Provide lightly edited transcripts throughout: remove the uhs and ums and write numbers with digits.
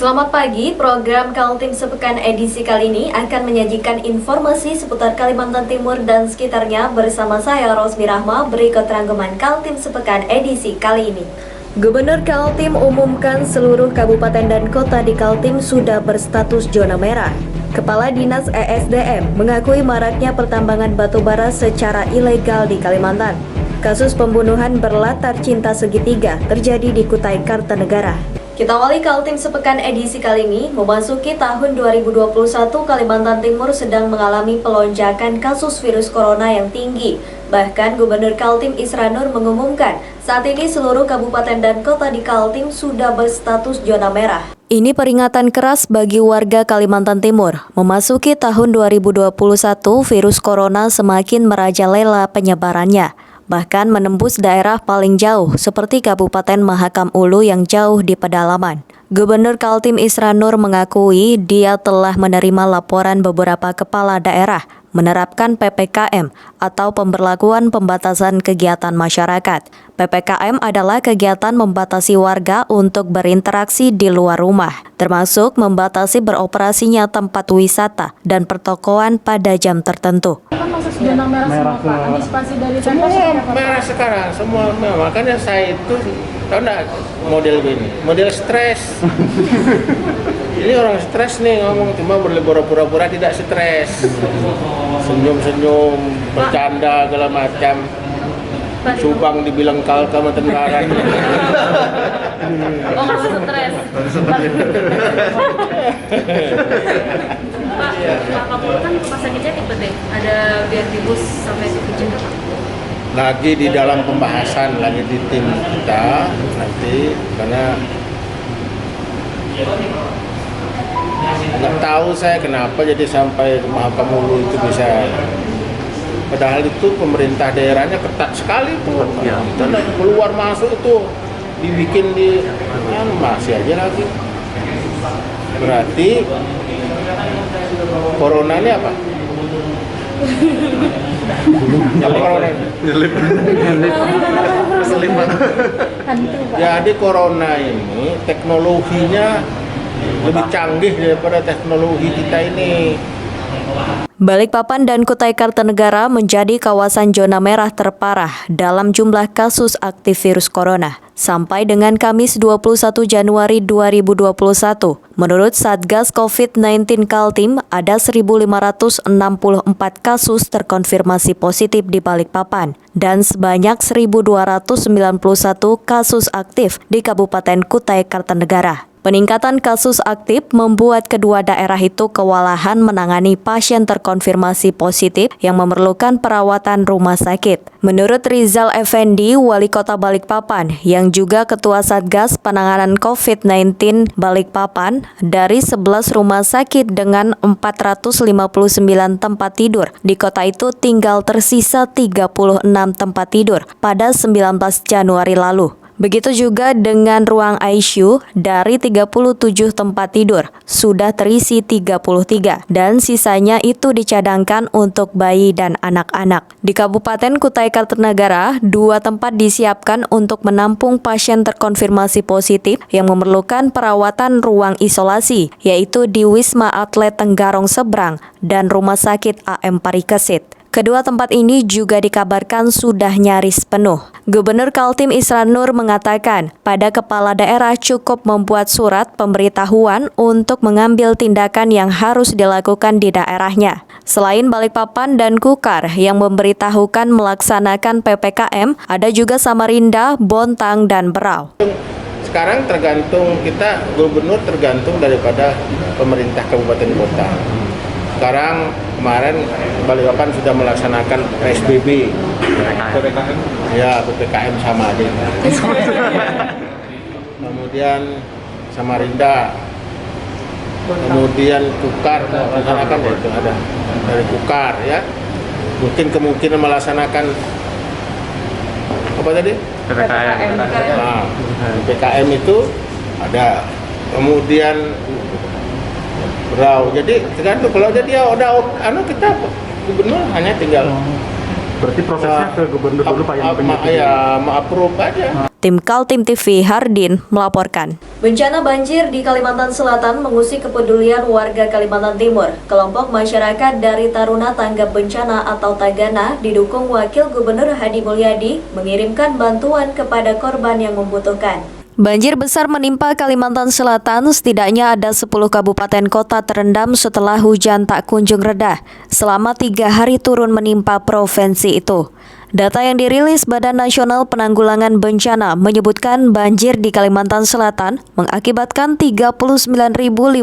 Selamat pagi, program Kaltim Sepekan edisi kali ini akan menyajikan informasi seputar Kalimantan Timur dan sekitarnya bersama saya Rosmi Rahma. Berikut rangkuman Kaltim Sepekan edisi kali ini. Gubernur Kaltim umumkan seluruh kabupaten dan kota di Kaltim sudah berstatus zona merah. Kepala Dinas ESDM mengakui maraknya pertambangan batubara secara ilegal di Kalimantan. Kasus pembunuhan berlatar cinta segitiga terjadi di Kutai Kartanegara. Kita awali Kaltim Sepekan edisi kali ini. Memasuki tahun 2021, Kalimantan Timur sedang mengalami pelonjakan kasus virus corona yang tinggi. Bahkan Gubernur Kaltim Isra Nur mengumumkan saat ini seluruh kabupaten dan kota di Kaltim sudah berstatus zona merah. Ini peringatan keras bagi warga Kalimantan Timur. Memasuki tahun 2021, virus corona semakin merajalela penyebarannya. Bahkan menembus daerah paling jauh seperti Kabupaten Mahakam Ulu yang jauh di pedalaman. Gubernur Kaltim Isra Nur mengakui dia telah menerima laporan beberapa kepala daerah menerapkan PPKM atau pemberlakuan pembatasan kegiatan masyarakat. PPKM adalah kegiatan membatasi warga untuk berinteraksi di luar rumah, termasuk membatasi beroperasinya tempat wisata dan pertokoan pada jam tertentu. Zona merah semua Pak, antisipasi dari semua merah sekarang, semua merah. Makanya saya itu, tahu nggak model gini, model stres. Ini orang stres nih ngomong, cuma berpura-pura tidak stres. Senyum-senyum, bercanda segala macam. Subang dibilang kalka Tenggara. Oh, nggak stres. Pak Kapolri kan rumah sakitnya tipe D, ada biar dibus sampai Sukucin. Lagi di dalam pembahasan, lagi di tim kita nanti, karena nggak tahu saya kenapa jadi sampai Mahakam Ulu itu bisa. Padahal itu pemerintah daerahnya ketat sekali tuh, karena keluar masuk itu dibikin di masih aja lagi. Berarti corona ini apa? Jadi corona ini teknologinya lebih canggih daripada teknologi kita ini. Balikpapan dan Kutai Kartanegara menjadi kawasan zona merah terparah dalam jumlah kasus aktif virus corona. Sampai dengan Kamis 21 Januari 2021, menurut Satgas COVID-19 Kaltim, ada 1.564 kasus terkonfirmasi positif di Balikpapan dan sebanyak 1.291 kasus aktif di Kabupaten Kutai Kartanegara. Peningkatan kasus aktif membuat kedua daerah itu kewalahan menangani pasien terkonfirmasi positif yang memerlukan perawatan rumah sakit. Menurut Rizal Effendi, Wali Kota Balikpapan, yang juga Ketua Satgas Penanganan COVID-19 Balikpapan, dari 11 rumah sakit dengan 459 tempat tidur, di kota itu tinggal tersisa 36 tempat tidur pada 19 Januari lalu. Begitu juga dengan ruang ICU, dari 37 tempat tidur sudah terisi 33 dan sisanya itu dicadangkan untuk bayi dan anak-anak. Di Kabupaten Kutai Kartanegara, 2 tempat disiapkan untuk menampung pasien terkonfirmasi positif yang memerlukan perawatan ruang isolasi, yaitu di Wisma Atlet Tenggarong Seberang dan Rumah Sakit AM Parikesit. Kedua tempat ini juga dikabarkan sudah nyaris penuh. Gubernur Kaltim Isra Nur mengatakan, pada kepala daerah cukup membuat surat pemberitahuan untuk mengambil tindakan yang harus dilakukan di daerahnya. Selain Balikpapan dan Kukar yang memberitahukan melaksanakan PPKM, ada juga Samarinda, Bontang, dan Berau. Sekarang tergantung kita, gubernur tergantung daripada pemerintah kabupaten kota. Sekarang kemarin Balikpapan sudah melaksanakan PSBB, ya PPKM sama aja. Kemudian Samarinda, kemudian Kukar melaksanakan itu ada dari Kukar ya. Mungkin kemungkinan melaksanakan apa tadi? PPKM. Nah, PPKM itu ada. Kemudian Berau. Jadi tergantung kalau dia udah kita gubernur hanya tinggal Berarti prosesnya ke gubernur dulu Pak yang penyelidik. Ya, approve aja. Tim Kaltim TV Hardin melaporkan. Bencana banjir di Kalimantan Selatan mengusik kepedulian warga Kalimantan Timur. Kelompok masyarakat dari Taruna Tanggap Bencana atau Tagana didukung Wakil Gubernur Hadi Mulyadi mengirimkan bantuan kepada korban yang membutuhkan. Banjir besar menimpa Kalimantan Selatan, setidaknya ada 10 kabupaten kota terendam setelah hujan tak kunjung reda. Selama 3 hari turun menimpa provinsi itu. Data yang dirilis Badan Nasional Penanggulangan Bencana menyebutkan banjir di Kalimantan Selatan mengakibatkan 39.549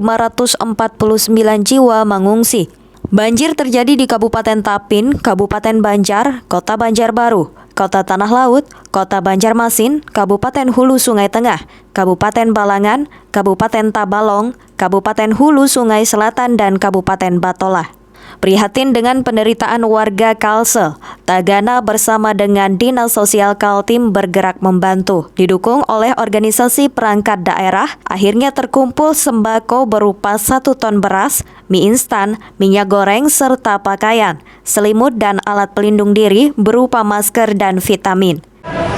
jiwa mengungsi. Banjir terjadi di Kabupaten Tapin, Kabupaten Banjar, Kota Banjarbaru, Kota Tanah Laut, Kota Banjarmasin, Kabupaten Hulu Sungai Tengah, Kabupaten Balangan, Kabupaten Tabalong, Kabupaten Hulu Sungai Selatan, dan Kabupaten Batolah. Prihatin dengan penderitaan warga Kalsel, Tagana bersama dengan Dinas Sosial Kaltim bergerak membantu. Didukung oleh organisasi perangkat daerah, akhirnya terkumpul sembako berupa 1 ton beras, mie instan, minyak goreng, serta pakaian, selimut dan alat pelindung diri berupa masker dan vitamin.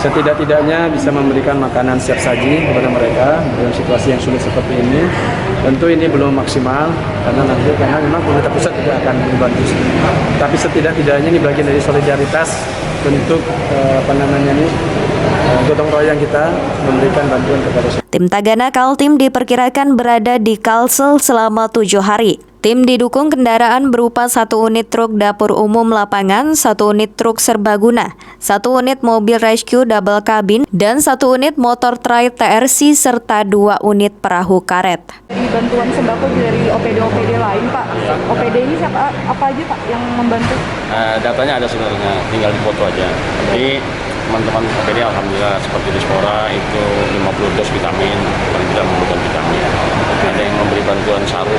Setidak-tidaknya bisa memberikan makanan siap saji kepada mereka dalam situasi yang sulit seperti ini. Tentu ini belum maksimal karena memang pemerintah pusat juga akan membantu. Tapi setidak-tidaknya ini bagian dari solidaritas untuk gotong royong kita memberikan bantuan kepada. Tim Tagana Kaltim diperkirakan berada di Kalsel selama 7 hari. Tim didukung kendaraan berupa 1 unit truk dapur umum lapangan, 1 unit truk serbaguna, 1 unit mobil rescue double cabin, dan 1 unit motor trike TRC serta 2 unit perahu karet. Di bantuan sembako dari OPD lain Pak, OPD ini siapa apa aja Pak yang membantu? Datanya ada sebenarnya, tinggal dipoto aja. Jadi teman-teman OPD alhamdulillah seperti Dispora itu 50 dos vitamin, paling tidak membutuhkan vitamin. Ada yang memberi bantuan sarung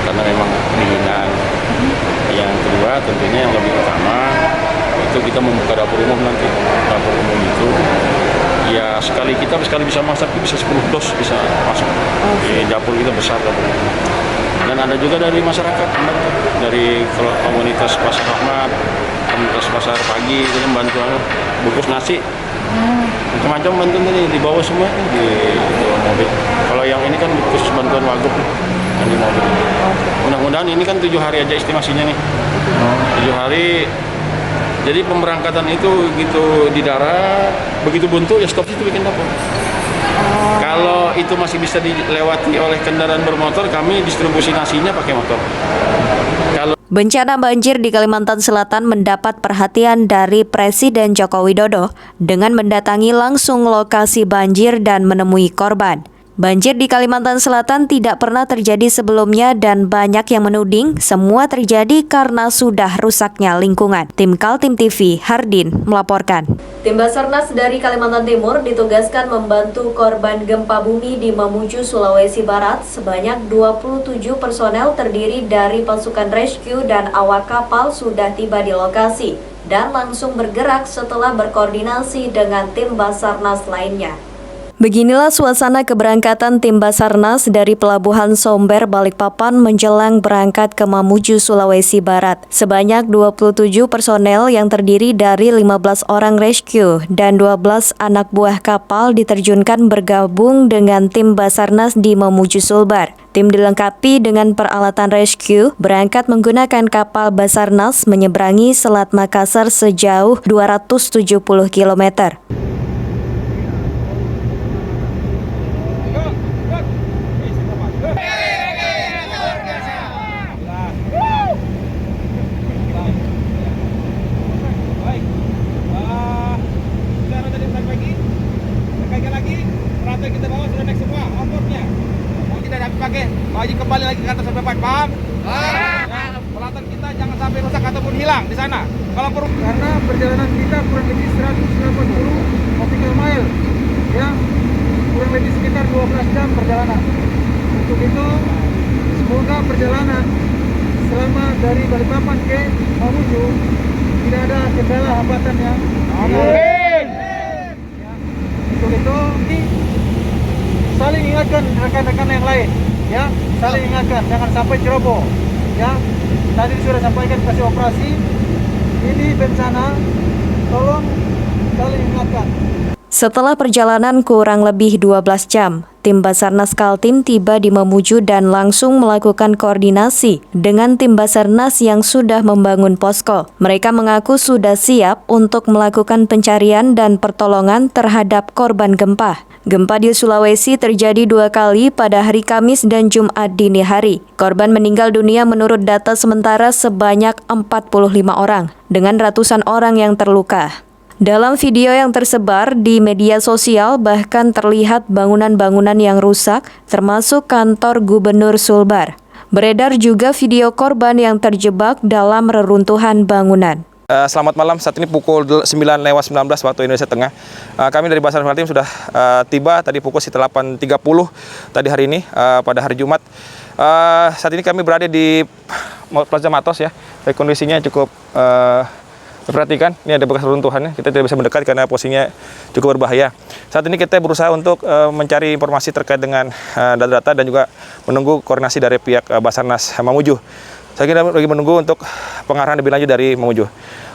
karena memang kedinginan. Yang kedua tentunya yang lebih utama itu kita membuka dapur umum nanti. Dapur umum itu ya sekali bisa masak bisa 10 dos bisa masuk. Di dapur kita besar dapur umum. Dan ada juga dari masyarakat, dari komunitas Pasar Rahmat, komunitas Pasar Pagi itu bantuan bungkus nasi. Macam-macam bantuan ini dibawa semua di mobil. Kalau yang ini kan khusus bantuan Wagub yang di mobil. Mudah-mudahan ini kan 7 hari aja estimasinya nih. 7 hari. Jadi pemberangkatan itu gitu di darat, begitu buntu ya stop situ bikin dapur. Kalau itu masih bisa dilewati oleh kendaraan bermotor, kami distribusi nasinya pakai motor. Bencana banjir di Kalimantan Selatan mendapat perhatian dari Presiden Joko Widodo dengan mendatangi langsung lokasi banjir dan menemui korban. Banjir di Kalimantan Selatan tidak pernah terjadi sebelumnya dan banyak yang menuding semua terjadi karena sudah rusaknya lingkungan. Tim Kaltim TV, Hardin melaporkan. Tim Basarnas dari Kalimantan Timur ditugaskan membantu korban gempa bumi di Mamuju, Sulawesi Barat. Sebanyak 27 personel terdiri dari pasukan rescue dan awak kapal sudah tiba di lokasi dan langsung bergerak setelah berkoordinasi dengan tim Basarnas lainnya. Beginilah suasana keberangkatan tim Basarnas dari Pelabuhan Somber, Balikpapan menjelang berangkat ke Mamuju, Sulawesi Barat. Sebanyak 27 personel yang terdiri dari 15 orang rescue dan 12 anak buah kapal diterjunkan bergabung dengan tim Basarnas di Mamuju, Sulbar. Tim dilengkapi dengan peralatan rescue, berangkat menggunakan kapal Basarnas menyeberangi Selat Makassar sejauh 270 km. Kita bawa sudah naik semua ongkosnya. Tidak dapat pakai, wajib kembali lagi ke atas sampai paham? Ya, peralatan kita jangan sampai rusak ataupun hilang di sana. Kalau perlu karena perjalanan kita kurang lebih 180 nautical mile, ya, kurang lebih sekitar 12 jam perjalanan. Untuk itu semoga perjalanan selama dari Balikpapan ke Mamuju tidak ada kendala hambatan ya. Amin. Ya, untuk itu saling ingatkan rekan-rekan yang lain, ya, saling ingatkan jangan sampai ceroboh, ya. Tadi sudah sampaikan kasih operasi ini bencana, tolong saling ingatkan. Setelah perjalanan kurang lebih 12 jam, tim Basarnas Kaltim tiba di Mamuju dan langsung melakukan koordinasi dengan tim Basarnas yang sudah membangun posko. Mereka mengaku sudah siap untuk melakukan pencarian dan pertolongan terhadap korban gempa. Gempa di Sulawesi terjadi 2 kali pada hari Kamis dan Jumat dini hari. Korban meninggal dunia menurut data sementara sebanyak 45 orang, dengan ratusan orang yang terluka. Dalam video yang tersebar di media sosial bahkan terlihat bangunan-bangunan yang rusak, termasuk kantor Gubernur Sulbar. Beredar juga video korban yang terjebak dalam reruntuhan bangunan. Selamat malam, saat ini pukul 9:19 waktu Indonesia Tengah. Kami dari Basarnas Kaltim sudah tiba tadi pukul sekitar 8.30 tadi hari ini, pada hari Jumat. Saat ini kami berada di Plaza Matos ya, kondisinya cukup perhatikan, ini ada bekas runtuhannya, kita tidak bisa mendekat karena posisinya cukup berbahaya. Saat ini kita berusaha untuk mencari informasi terkait dengan data-data dan juga menunggu koordinasi dari pihak Basarnas Mamuju. Saya kira lagi menunggu untuk pengarahan lebih lanjut dari Mamuju.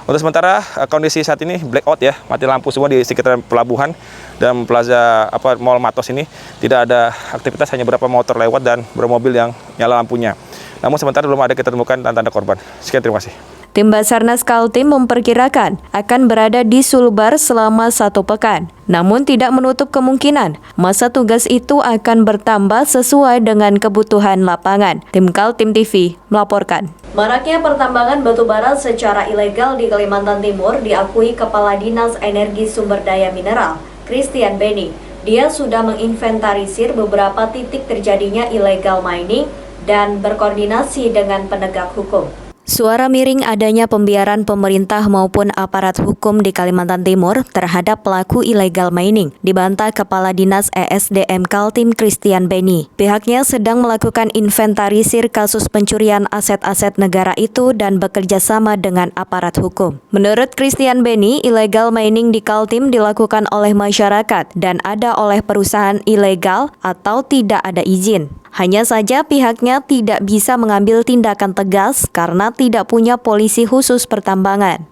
Untuk sementara kondisi saat ini blackout ya, mati lampu semua di sekitar pelabuhan dan plaza Mall Matos ini, tidak ada aktivitas, hanya beberapa motor lewat dan beberapa mobil yang nyala lampunya. Namun sementara belum ada kita temukan tanda-tanda korban. Sekian, terima kasih. Tim Basarnas Kaltim memperkirakan akan berada di Sulbar selama 1 pekan. Namun tidak menutup kemungkinan masa tugas itu akan bertambah sesuai dengan kebutuhan lapangan. Tim Kaltim TV melaporkan. Maraknya pertambangan batubara secara ilegal di Kalimantan Timur diakui Kepala Dinas Energi Sumber Daya Mineral, Christian Beni. Dia sudah menginventarisir beberapa titik terjadinya illegal mining dan berkoordinasi dengan penegak hukum. Suara miring adanya pembiaran pemerintah maupun aparat hukum di Kalimantan Timur terhadap pelaku illegal mining, dibantah Kepala Dinas ESDM Kaltim Christian Beni. Pihaknya sedang melakukan inventarisir kasus pencurian aset-aset negara itu dan bekerja sama dengan aparat hukum. Menurut Christian Beni, illegal mining di Kaltim dilakukan oleh masyarakat dan ada oleh perusahaan ilegal atau tidak ada izin. Hanya saja pihaknya tidak bisa mengambil tindakan tegas karena tidak punya polisi khusus pertambangan.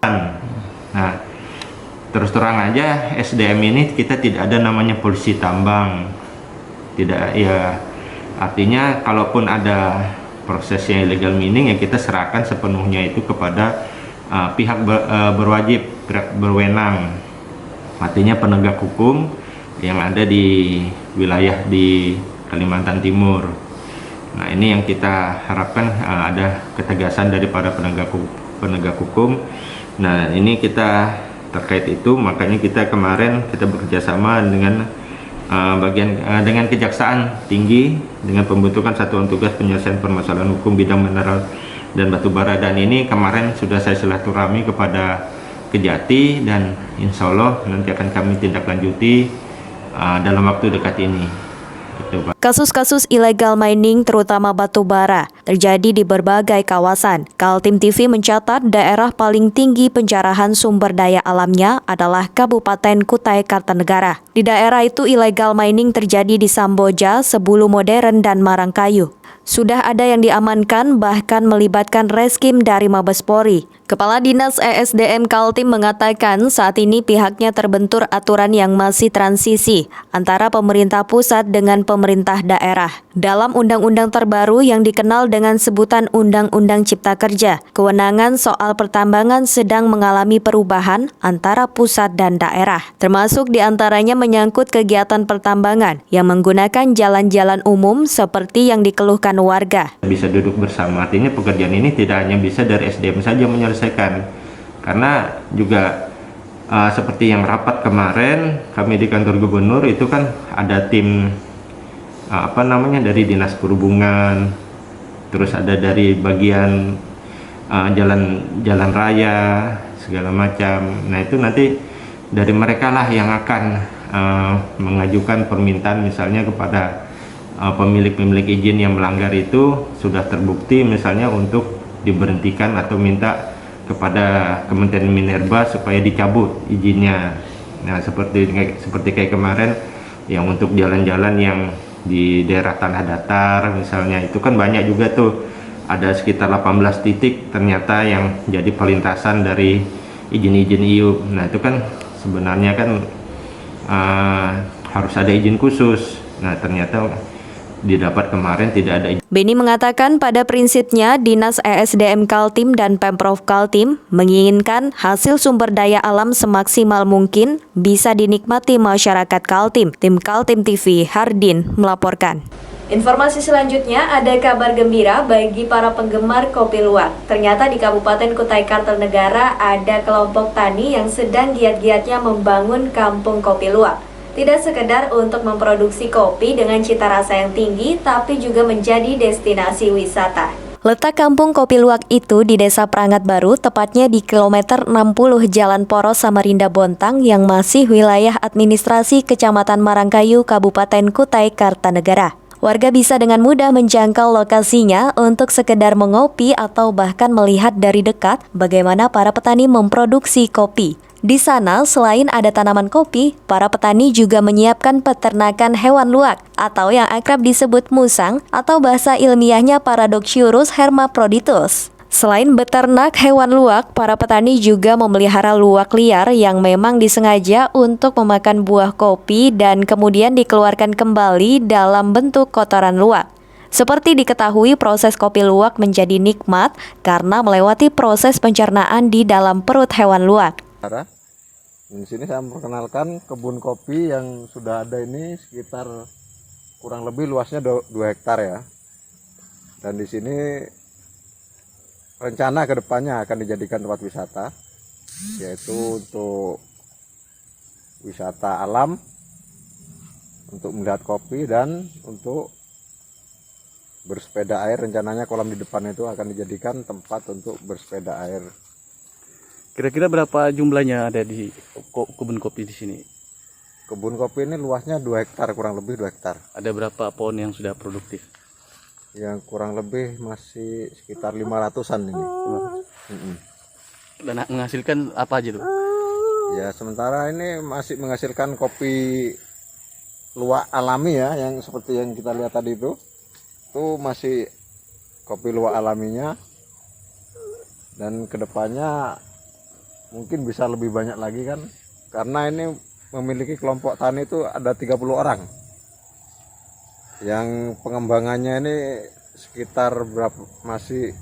Nah, terus terang aja SDM ini kita tidak ada namanya polisi tambang. Tidak, ya artinya kalaupun ada prosesnya illegal mining ya kita serahkan sepenuhnya itu kepada pihak berwajib, pihak berwenang. Artinya penegak hukum yang ada di wilayah di Kalimantan Timur. Nah, ini yang kita harapkan ada ketegasan dari para penegak hukum. Nah, ini kita terkait itu, makanya kita kemarin kita bekerja sama dengan dengan Kejaksaan Tinggi dengan pembentukan satuan tugas penyelesaian permasalahan hukum bidang mineral dan batubara, dan ini kemarin sudah saya silaturahmi kepada Kejati dan insya Allah nanti akan kami tindak lanjuti dalam waktu dekat ini. Kasus-kasus illegal mining terutama batu bara terjadi di berbagai kawasan. Kaltim TV mencatat daerah paling tinggi pencarahan sumber daya alamnya adalah Kabupaten Kutai Kartanegara. Di daerah itu illegal mining terjadi di Samboja, Sebulu Modern, dan Marangkayu. Sudah ada yang diamankan bahkan melibatkan reskim dari Mabes Polri. Kepala Dinas ESDM Kaltim mengatakan saat ini pihaknya terbentur aturan yang masih transisi antara pemerintah pusat dengan pemerintah daerah. Dalam undang-undang terbaru yang dikenal dengan sebutan Undang-Undang Cipta Kerja, kewenangan soal pertambangan sedang mengalami perubahan antara pusat dan daerah, termasuk diantaranya menyangkut kegiatan pertambangan yang menggunakan jalan-jalan umum seperti yang dikeluhkan warga. Bisa duduk bersama, artinya pekerjaan ini tidak hanya bisa dari SDM saja menyelesaikan, karena juga seperti yang rapat kemarin kami di kantor gubernur itu kan ada tim dari dinas perhubungan, terus ada dari bagian jalan raya segala macam. Nah itu nanti dari mereka lah yang akan mengajukan permintaan misalnya kepada pemilik-pemilik izin yang melanggar itu sudah terbukti misalnya untuk diberhentikan atau minta kepada Kementerian Minerba supaya dicabut izinnya. Nah seperti kayak kemarin yang untuk jalan-jalan yang di daerah tanah datar misalnya itu kan banyak juga tuh ada sekitar 18 titik ternyata yang jadi perlintasan dari izin-izin EU. Nah itu kan sebenarnya kan harus ada izin khusus. Nah ternyata didapat kemarin tidak ada izin. Beni mengatakan pada prinsipnya Dinas ESDM Kaltim dan Pemprov Kaltim menginginkan hasil sumber daya alam semaksimal mungkin bisa dinikmati masyarakat Kaltim. Tim Kaltim TV, Hardin melaporkan. Informasi selanjutnya ada kabar gembira bagi para penggemar kopi luwak. Ternyata di Kabupaten Kutai Kartanegara ada kelompok tani yang sedang giat-giatnya membangun kampung kopi luwak. Tidak sekedar untuk memproduksi kopi dengan cita rasa yang tinggi, tapi juga menjadi destinasi wisata. Letak kampung kopi luwak itu di Desa Prangat Baru, tepatnya di kilometer 60 Jalan Poros Samarinda Bontang yang masih wilayah administrasi Kecamatan Marangkayu, Kabupaten Kutai Kartanegara. Warga bisa dengan mudah menjangkau lokasinya untuk sekedar mengopi atau bahkan melihat dari dekat bagaimana para petani memproduksi kopi. Di sana, selain ada tanaman kopi, para petani juga menyiapkan peternakan hewan luwak atau yang akrab disebut musang atau bahasa ilmiahnya Paradoxurus hermaphroditus. Selain beternak hewan luwak, para petani juga memelihara luwak liar yang memang disengaja untuk memakan buah kopi dan kemudian dikeluarkan kembali dalam bentuk kotoran luwak. Seperti diketahui, proses kopi luwak menjadi nikmat karena melewati proses pencernaan di dalam perut hewan luwak. Di sini saya memperkenalkan kebun kopi yang sudah ada ini sekitar kurang lebih luasnya 2 hektar ya. Dan di sini rencana kedepannya akan dijadikan tempat wisata, yaitu untuk wisata alam, untuk melihat kopi dan untuk bersepeda air. Rencananya kolam di depan itu akan dijadikan tempat untuk bersepeda air. Kira-kira berapa jumlahnya ada di kebun kopi di sini? Kebun kopi ini luasnya 2 hektar, kurang lebih 2 hektar. Ada berapa pohon yang sudah produktif? Yang kurang lebih masih sekitar 500-an ini. Dan menghasilkan apa aja tuh? Ya sementara ini masih menghasilkan kopi luwak alami ya, yang seperti yang kita lihat tadi itu masih kopi luwak alaminya. Dan kedepannya mungkin bisa lebih banyak lagi kan, karena ini memiliki kelompok tani itu ada 30 orang. Yang pengembangannya ini sekitar masih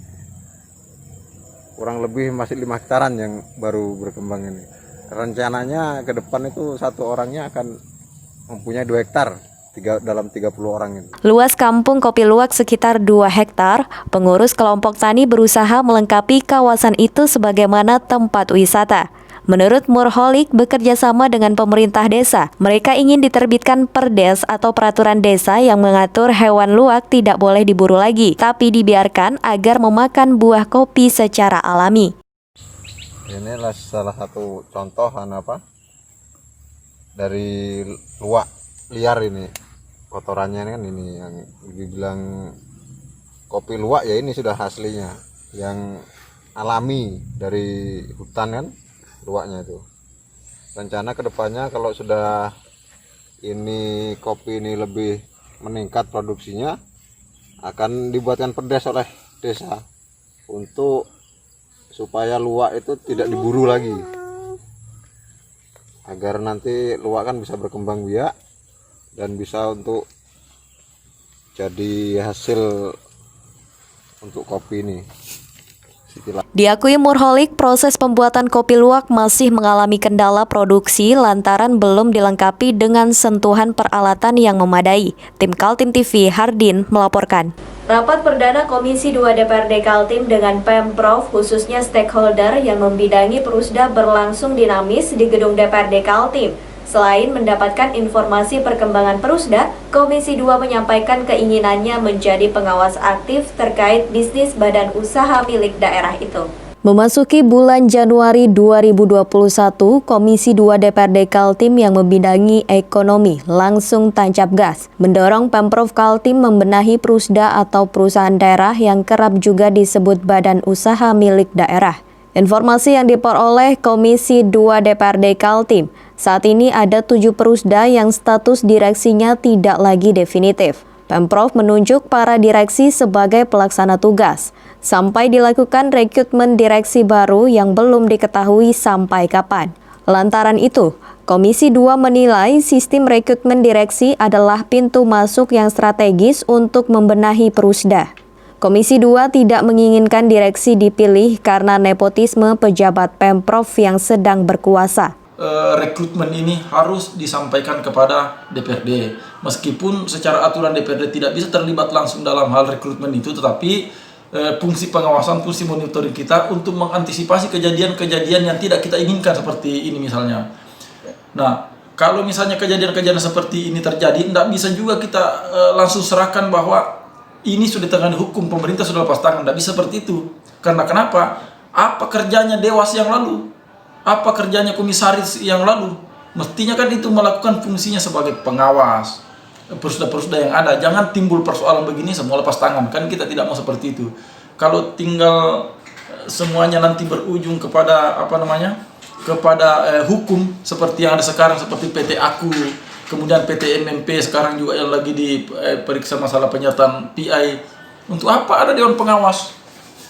kurang lebih masih 5 hektaran yang baru berkembang ini. Rencananya ke depan itu satu orangnya akan mempunyai 2 hektar dalam 30 orang ini. Luas kampung kopi luwak sekitar 2 hektar, pengurus kelompok tani berusaha melengkapi kawasan itu sebagaimana tempat wisata. Menurut Murholik, bekerja sama dengan pemerintah desa, mereka ingin diterbitkan perdes atau peraturan desa yang mengatur hewan luwak tidak boleh diburu lagi, tapi dibiarkan agar memakan buah kopi secara alami. Inilah salah satu contoh dari luwak liar ini. Kotorannya kan ini yang dibilang kopi luwak ya, ini sudah aslinya yang alami dari hutan kan. Luwaknya itu. Rencana kedepannya kalau sudah ini kopi ini lebih meningkat produksinya, akan dibuatkan perdes oleh desa untuk supaya luwak itu tidak diburu lagi, agar nanti luwak kan bisa berkembang biak dan bisa untuk jadi hasil untuk kopi ini. Diakui Murholik, proses pembuatan kopi luwak masih mengalami kendala produksi lantaran belum dilengkapi dengan sentuhan peralatan yang memadai. Tim Kaltim TV, Hardin melaporkan. Rapat perdana Komisi 2 DPRD Kaltim dengan Pemprov, khususnya stakeholder yang membidangi Perusda, berlangsung dinamis di gedung DPRD Kaltim. Selain mendapatkan informasi perkembangan Perusda, Komisi 2 menyampaikan keinginannya menjadi pengawas aktif terkait bisnis badan usaha milik daerah itu. Memasuki bulan Januari 2021, Komisi 2 DPRD Kaltim yang membidangi ekonomi langsung tancap gas, mendorong Pemprov Kaltim membenahi Perusda atau perusahaan daerah yang kerap juga disebut badan usaha milik daerah. Informasi yang diperoleh Komisi 2 DPRD Kaltim, saat ini ada 7 Perusda yang status direksinya tidak lagi definitif. Pemprov menunjuk para direksi sebagai pelaksana tugas, sampai dilakukan rekrutmen direksi baru yang belum diketahui sampai kapan. Lantaran itu, Komisi 2 menilai sistem rekrutmen direksi adalah pintu masuk yang strategis untuk membenahi Perusda. Komisi 2 tidak menginginkan direksi dipilih karena nepotisme pejabat Pemprov yang sedang berkuasa. Rekrutmen ini harus disampaikan kepada DPRD. Meskipun secara aturan DPRD tidak bisa terlibat langsung dalam hal rekrutmen itu, tetapi fungsi pengawasan, fungsi monitoring kita untuk mengantisipasi kejadian-kejadian yang tidak kita inginkan seperti ini misalnya. Nah, kalau misalnya kejadian-kejadian seperti ini terjadi, tidak bisa juga kita langsung serahkan bahwa ini sudah ditangani hukum, pemerintah sudah lepas tangan. Tidak bisa seperti itu. Karena kenapa? Apa kerjanya Dewas yang lalu? Apa kerjanya komisaris yang lalu? Mestinya kan itu melakukan fungsinya sebagai pengawas perusda-perusda yang ada. Jangan timbul persoalan begini semua lepas tangan. Kan kita tidak mau seperti itu. Kalau tinggal semuanya nanti berujung kepada kepada hukum seperti yang ada sekarang, seperti PT Aku, kemudian PT MMP sekarang juga yang lagi diperiksa masalah penyertaan PI. Untuk apa ada dewan pengawas?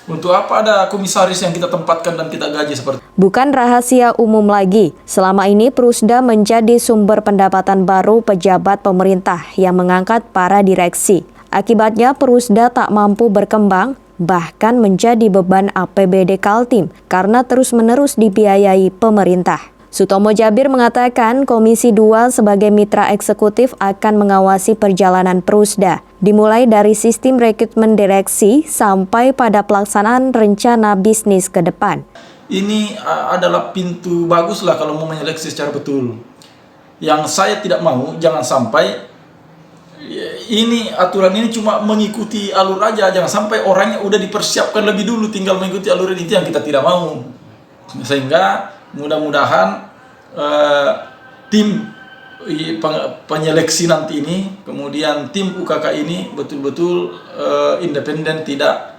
Untuk apa ada komisaris yang kita tempatkan dan kita gaji seperti itu? Bukan rahasia umum lagi, selama ini Perusda menjadi sumber pendapatan baru pejabat pemerintah yang mengangkat para direksi. Akibatnya Perusda tak mampu berkembang, bahkan menjadi beban APBD Kaltim karena terus-menerus dibiayai pemerintah. Sutomo Jabir mengatakan Komisi 2 sebagai mitra eksekutif akan mengawasi perjalanan Perusda, dimulai dari sistem rekrutmen direksi sampai pada pelaksanaan rencana bisnis ke depan. Ini adalah pintu bagus lah kalau mau menyeleksi secara betul. Yang saya tidak mau, jangan sampai ini aturan ini cuma mengikuti alur aja, jangan sampai orangnya udah dipersiapkan lebih dulu, tinggal mengikuti alur ini, itu yang kita tidak mau. Sehingga mudah-mudahan tim penyeleksi nanti ini, kemudian tim UKK ini betul-betul independen, tidak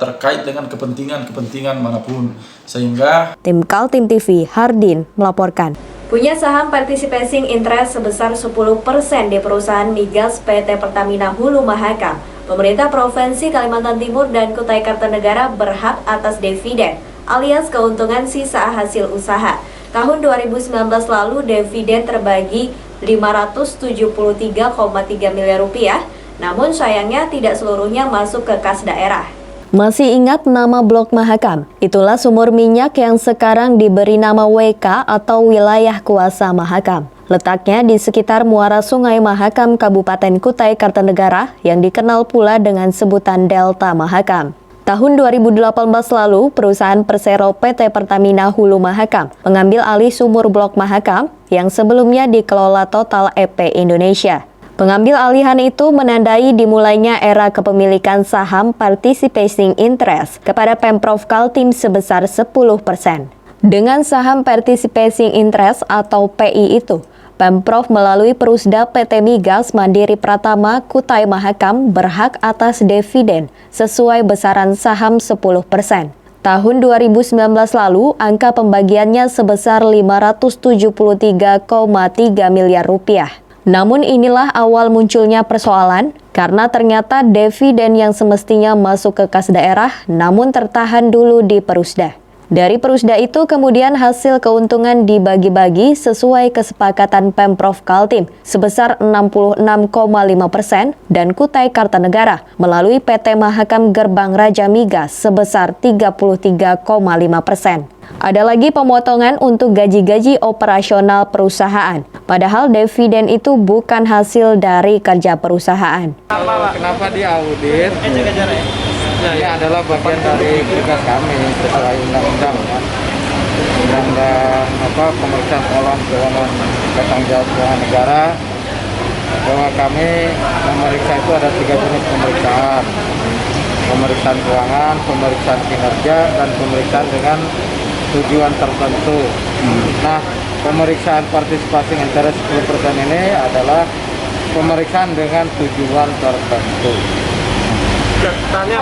terkait dengan kepentingan manapun. Sehingga Tim Kaltim TV, Hardin melaporkan. Punya saham participating interest sebesar 10% di perusahaan migas PT Pertamina Hulu Mahakam, pemerintah Provinsi Kalimantan Timur dan Kutai Kartanegara berhak atas dividen alias keuntungan sisa hasil usaha. Tahun 2019 lalu dividen terbagi 573,3 miliar rupiah, namun sayangnya tidak seluruhnya masuk ke kas daerah. Masih ingat nama Blok Mahakam? Itulah sumur minyak yang sekarang diberi nama WK atau Wilayah Kuasa Mahakam. Letaknya di sekitar muara Sungai Mahakam Kabupaten Kutai Kartanegara yang dikenal pula dengan sebutan Delta Mahakam. Tahun 2018 lalu, perusahaan Persero PT Pertamina Hulu Mahakam mengambil alih sumur Blok Mahakam yang sebelumnya dikelola Total EP Indonesia. Pengambil alihan itu menandai dimulainya era kepemilikan saham participating interest kepada Pemprov Kaltim sebesar 10%. Dengan saham participating interest atau PI itu, Pemprov melalui Perusda PT Migas Mandiri Pratama Kutai Mahakam berhak atas dividen sesuai besaran saham 10%. Tahun 2019 lalu, angka pembagiannya sebesar 573,3 miliar rupiah. Namun inilah awal munculnya persoalan, karena ternyata dividen yang semestinya masuk ke kas daerah, namun tertahan dulu di Perusda. Dari Perusda itu kemudian hasil keuntungan dibagi-bagi sesuai kesepakatan Pemprov Kaltim sebesar 66,5% dan Kutai Kartanegara melalui PT Mahakam Gerbang Raja Migas sebesar 33,5%. Ada lagi pemotongan untuk gaji-gaji operasional perusahaan, padahal dividen itu bukan hasil dari kerja perusahaan. Kenapa diaudit? Ini adalah bagian dari tugas kami sesuai undang-undang ya. Undang-undang pemeriksaan olah keuangan bertanggung jawab negara, bahwa kami memeriksa itu ada 3 jenis pemeriksaan: pemeriksaan keuangan, pemeriksaan kinerja, dan pemeriksaan dengan tujuan tertentu. Nah, pemeriksaan partisipasi interest 10% ini adalah pemeriksaan dengan tujuan tertentu. Catatannya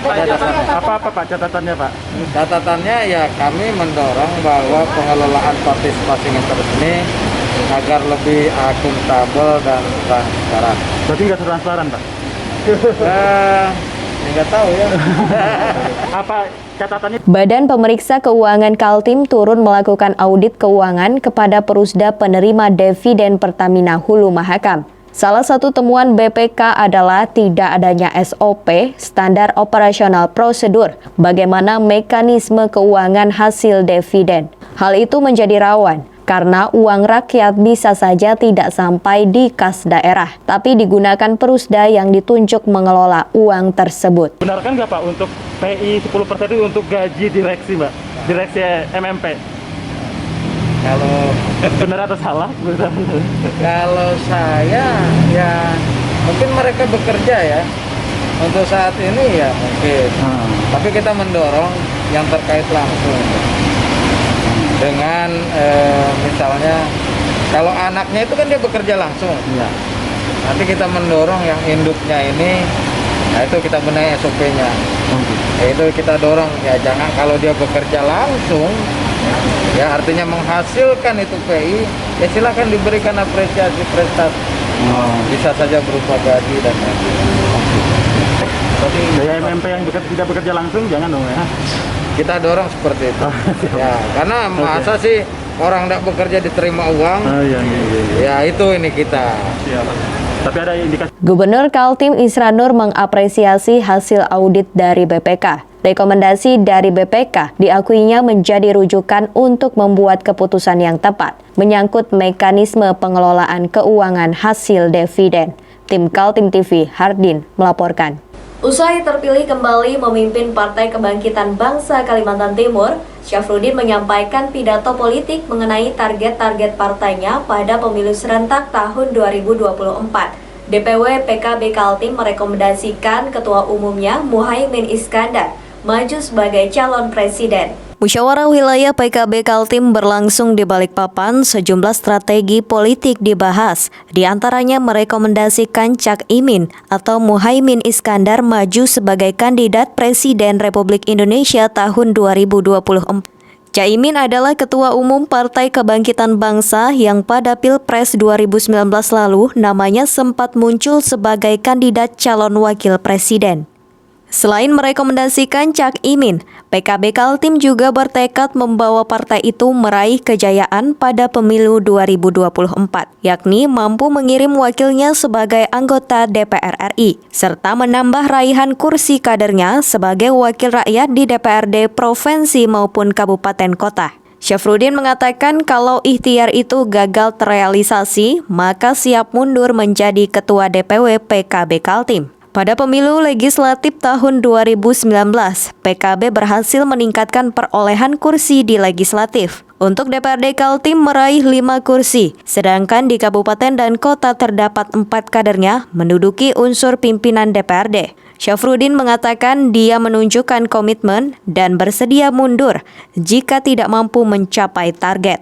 apa Pak catatannya Pak? Catatannya ya kami mendorong bahwa pengelolaan partisipasi interest ini agar lebih akuntabel dan transparan. Berarti nggak transparan, Pak? Nggak tahu ya. Apa catatannya? Badan Pemeriksa Keuangan Kaltim turun melakukan audit keuangan kepada Perusda penerima dividen Pertamina Hulu Mahakam. Salah satu temuan BPK adalah tidak adanya SOP, standar operasional prosedur, bagaimana mekanisme keuangan hasil dividen. Hal itu menjadi rawan karena uang rakyat bisa saja tidak sampai di kas daerah, tapi digunakan Perusda yang ditunjuk mengelola uang tersebut. Benarkan nggak Pak untuk PI 10% itu untuk gaji direksi, Mbak? Direksi MMP? Kalau Benar atau salah? kalau saya ya mungkin mereka bekerja ya untuk saat ini ya mungkin. Tapi kita mendorong yang terkait langsung dengan misalnya kalau anaknya itu kan dia bekerja langsung. Iya. Nanti kita mendorong yang induknya ini, nah itu kita benahi SOP-nya. Itu kita dorong ya jangan kalau dia bekerja langsung ya artinya menghasilkan itu PI ya silakan diberikan apresiasi prestasi. Bisa saja berupa gaji dan lain-lain. Tapi dari MMP yang tidak bekerja langsung jangan dong ya. Kita dorong seperti itu. Ya, karena masa sih orang tidak bekerja diterima uang. Ya itu ini kita. Tapi ada indikasi. Gubernur Kaltim Isra Nur mengapresiasi hasil audit dari BPK. Rekomendasi dari BPK diakuinya menjadi rujukan untuk membuat keputusan yang tepat menyangkut mekanisme pengelolaan keuangan hasil dividen. Tim Kaltim TV, Hardin melaporkan. Usai terpilih kembali memimpin Partai Kebangkitan Bangsa Kalimantan Timur, Syafruddin menyampaikan pidato politik mengenai target-target partainya pada pemilu serentak tahun 2024. DPW PKB Kaltim merekomendasikan Ketua Umumnya Muhaimin Iskandar maju sebagai calon presiden. Musyawarah Wilayah PKB Kaltim berlangsung di Balikpapan, sejumlah strategi politik dibahas. Di antaranya merekomendasikan Cak Imin atau Muhaimin Iskandar maju sebagai kandidat Presiden Republik Indonesia tahun 2024. Caimin adalah Ketua Umum Partai Kebangkitan Bangsa yang pada Pilpres 2019 lalu namanya sempat muncul sebagai kandidat calon wakil presiden. Selain merekomendasikan Cak Imin, PKB Kaltim juga bertekad membawa partai itu meraih kejayaan pada pemilu 2024, yakni mampu mengirim wakilnya sebagai anggota DPR RI, serta menambah raihan kursi kadernya sebagai wakil rakyat di DPRD provinsi maupun kabupaten kota. Syafruddin mengatakan kalau ikhtiar itu gagal terrealisasi, maka siap mundur menjadi Ketua DPW PKB Kaltim. Pada pemilu legislatif tahun 2019, PKB berhasil meningkatkan perolehan kursi di legislatif. Untuk DPRD Kaltim meraih 5 kursi, sedangkan di kabupaten dan kota terdapat 4 kadernya menduduki unsur pimpinan DPRD. Syafruddin mengatakan dia menunjukkan komitmen dan bersedia mundur jika tidak mampu mencapai target.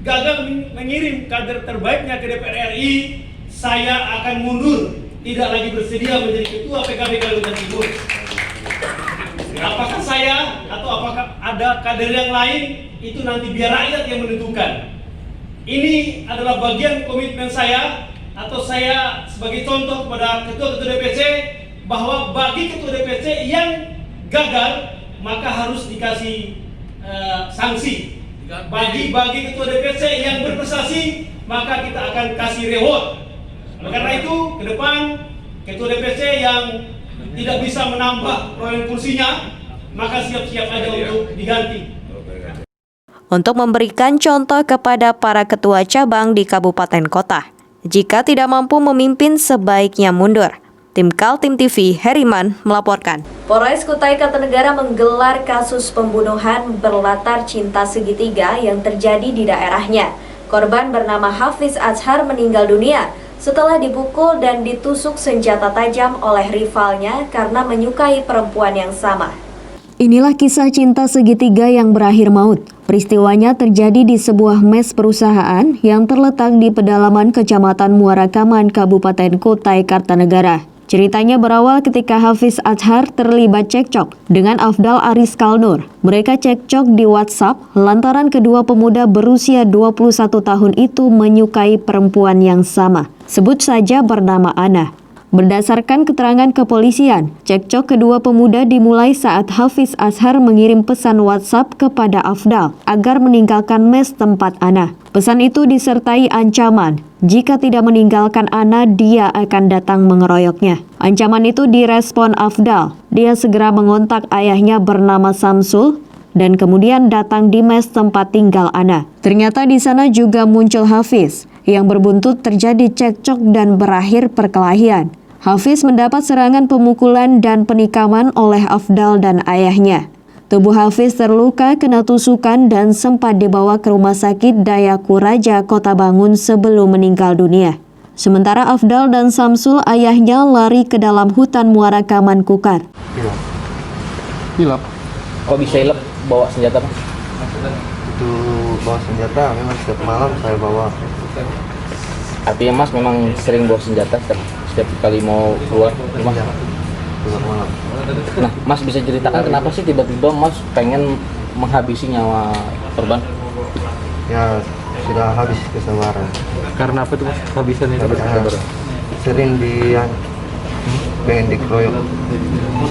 Gagal mengirim kader terbaiknya ke DPR RI, saya akan mundur. Tidak lagi bersedia menjadi ketua PKB Kalimantan Timur. Apakah saya atau apakah ada kader yang lain, itu nanti biar rakyat yang menentukan. Ini adalah bagian komitmen saya, atau saya sebagai contoh kepada ketua-ketua DPC, bahwa bagi ketua DPC yang gagal, maka harus dikasih sanksi. Bagi ketua DPC yang berprestasi, maka kita akan kasih reward. Karena itu, ke depan ketua DPC yang tidak bisa menambah perolehan kursinya, maka siap-siap aja untuk diganti. Untuk memberikan contoh kepada para ketua cabang di kabupaten kota, jika tidak mampu memimpin sebaiknya mundur. Tim Kaltim TV, Heriman melaporkan. Polres Kutai Kartanegara menggelar kasus pembunuhan berlatar cinta segitiga yang terjadi di daerahnya. Korban bernama Hafiz Azhar meninggal dunia setelah dipukul dan ditusuk senjata tajam oleh rivalnya karena menyukai perempuan yang sama. Inilah kisah cinta segitiga yang berakhir maut. Peristiwanya terjadi di sebuah mes perusahaan yang terletak di pedalaman Kecamatan Muara Kaman, Kabupaten Kutai Kartanegara. Ceritanya berawal ketika Hafiz Azhar terlibat cekcok dengan Afdal Aris Kalnur. Mereka cekcok di WhatsApp lantaran kedua pemuda berusia 21 tahun itu menyukai perempuan yang sama. Sebut saja bernama Ana. Berdasarkan keterangan kepolisian, cekcok kedua pemuda dimulai saat Hafiz Azhar mengirim pesan WhatsApp kepada Afdal agar meninggalkan mes tempat Ana. Pesan itu disertai ancaman, jika tidak meninggalkan Ana, dia akan datang mengeroyoknya. Ancaman itu direspon Afdal. Dia segera mengontak ayahnya bernama Samsul dan kemudian datang di mes tempat tinggal Ana. Ternyata di sana juga muncul Hafiz, yang berbuntut terjadi cekcok dan berakhir perkelahian. Hafiz mendapat serangan pemukulan dan penikaman oleh Afdal dan ayahnya. Tubuh Hafiz terluka kena tusukan dan sempat dibawa ke Rumah Sakit Dayaku Raja Kota Bangun sebelum meninggal dunia. Sementara Afdal dan Samsul ayahnya lari ke dalam hutan Muara Kaman Kukar. Hilap. Kok bisa hilap bawa senjata, Pak? Itu bawa senjata memang setiap malam saya bawa. Artinya Mas memang sering bawa senjata setiap kali mau keluar rumah? Iya, keluar malam. Nah, Mas bisa ceritakan kenapa sih tiba-tiba Mas pengen menghabisi nyawa korban? Ya sudah habis kesabaran. Karena apa tuh Mas? Habisan itu? Sering pengen dikeroyok.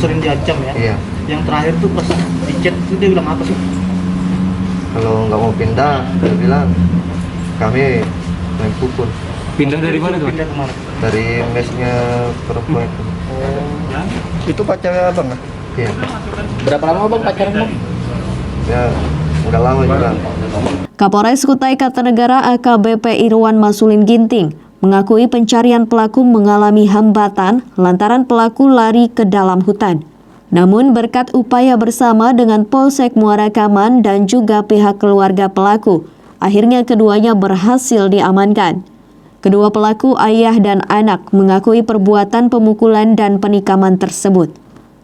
Sering diancam ya? Iya. Yang terakhir tuh pas di chat itu dia bilang apa sih? Kalau nggak mau pindah, dia bilang kami main pukul. Pindah dari mana tuh? Pindah kemana? Dari mesnya perempuan itu. Itu pacarnya abang kan? Iya. Berapa lama Bang pacaran, Bang? Ya nggak lama juga. Kapolres Kutai Kartanegara AKBP Irwan Masulin Ginting mengakui pencarian pelaku mengalami hambatan lantaran pelaku lari ke dalam hutan. Namun berkat upaya bersama dengan Polsek Muara Kaman dan juga pihak keluarga pelaku, akhirnya keduanya berhasil diamankan. Kedua pelaku, ayah dan anak, mengakui perbuatan pemukulan dan penikaman tersebut.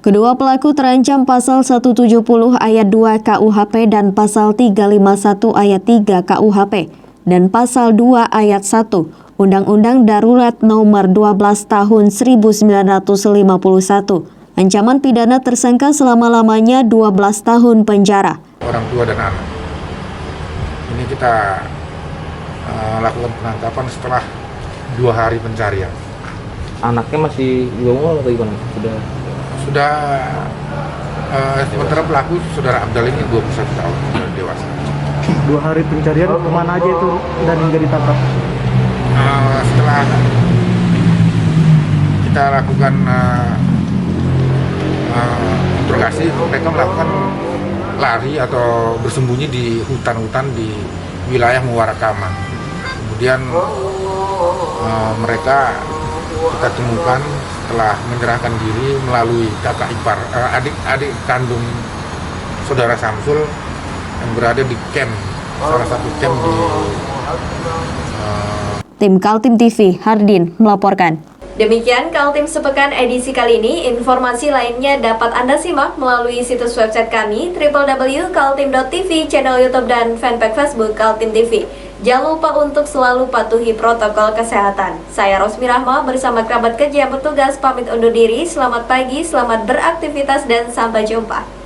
Kedua pelaku terancam pasal 170 ayat 2 KUHP dan pasal 351 ayat 3 KUHP dan pasal 2 ayat 1 Undang-Undang Darurat Nomor 12 Tahun 1951. Ancaman pidana tersangka selama-lamanya 12 tahun penjara. Orang tua dan anak. Ini kita lakukan penangkapan setelah 2 hari pencarian. Anaknya masih umur atau gimana? Sudah sementara pelaku saudara Abdal ini 21 tahun, sudah dewasa. 2 hari pencarian kemana aja itu dan hingga ditangkap? Setelah kita lakukan interogasi, mereka melakukan lari atau bersembunyi di hutan-hutan di wilayah Muara Kaman. Kemudian mereka kita temukan setelah menyerahkan diri melalui kakak ipar, adik kandung saudara Samsul yang berada di camp, salah satu camp di Tim Kaltim TV, Hardin melaporkan. Demikian Kaltim Sepekan edisi kali ini. Informasi lainnya dapat Anda simak melalui situs website kami www.kaltim.tv, channel YouTube dan fanpage Facebook Kaltim TV. Jangan lupa untuk selalu patuhi protokol kesehatan. Saya Rosmi Rahma bersama kerabat kerja yang bertugas pamit undur diri. Selamat pagi, selamat beraktivitas dan sampai jumpa.